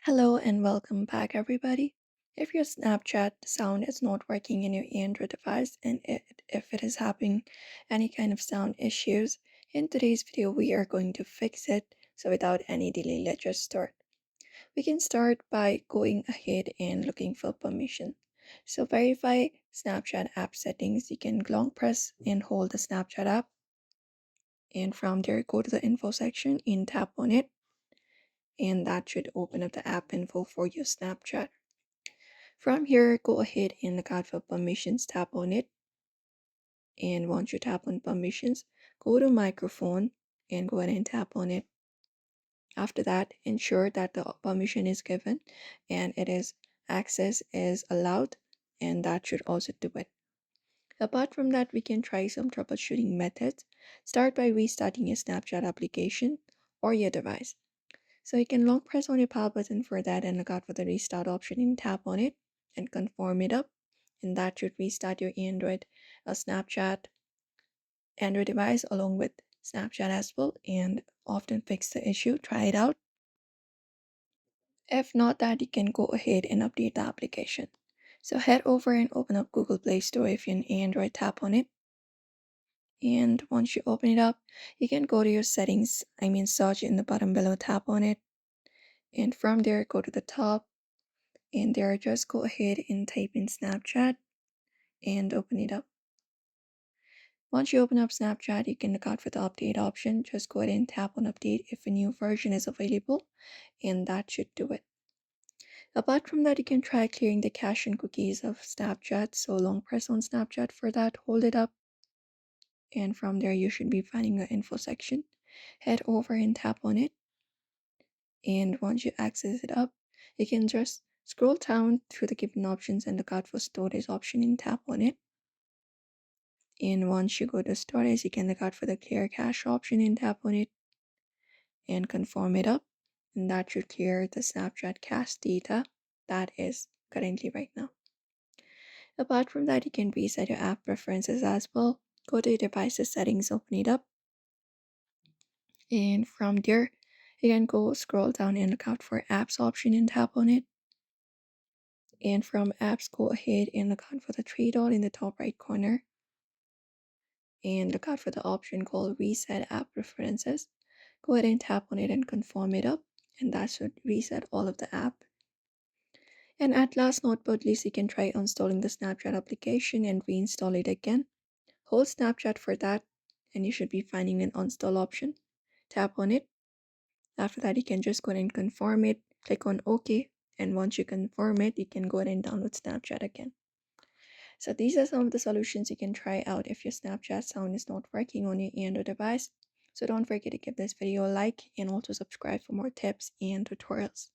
Hello and welcome back, everybody. If your Snapchat sound is not working in your Android device and if it is having any kind of sound issues, in today's video we are going to fix it. So without any delay, let's just start. We can start by going ahead and looking for permission. So verify Snapchat app settings. You can long press and hold the Snapchat app, and from there go to the info section and tap on it, and that should open up the app info for your Snapchat. From here, go ahead and look out for permissions, tap on it. And once you tap on permissions, go to microphone and go ahead and tap on it. After that, ensure that the permission is given and it is access is allowed, and that should also do it. Apart from that, we can try some troubleshooting methods. Start by restarting your Snapchat application or your device. So you can long press on your power button for that and look out for the restart option and tap on it and confirm it up. And that should restart your Snapchat Android device along with Snapchat as well and often fix the issue. Try it out. If not that, you can go ahead and update the application. So head over and open up Google Play Store if you're an Android, tap on it. And once you open it up, you can go to your settings, search in the bottom below, tap on it. And from there, go to the top, and there just go ahead and type in Snapchat and open it up. Once you open up Snapchat, you can look out for the update option. Just go ahead and tap on update if a new version is available, and that should do it. Apart from that, you can try clearing the cache and cookies of Snapchat. So long press on Snapchat for that, hold it up, and from there you should be finding the info section. Head over and tap on it, and once you access it up, you can just scroll down through the given options and look out for storage option and tap on it. And once you go to storage, you can look out for the clear cache option and tap on it and confirm it up. And that should clear the Snapchat cache data that is currently right now. Apart from that, you can reset your app preferences as well. Go to your device's settings, open it up. And from there, you can go scroll down and look out for apps option and tap on it. And from apps, go ahead and look out for the three dot in the top right corner. And look out for the option called reset app preferences. Go ahead and tap on it and confirm it up, and that should reset all of the app. And at last not but least, you can try uninstalling the Snapchat application and reinstall it again. Hold Snapchat for that, and you should be finding an uninstall option. Tap on it. After that, you can just go ahead and confirm it, click on OK, and once you confirm it, you can go ahead and download Snapchat again. So these are some of the solutions you can try out if your Snapchat sound is not working on your Android device. So don't forget to give this video a like and also subscribe for more tips and tutorials.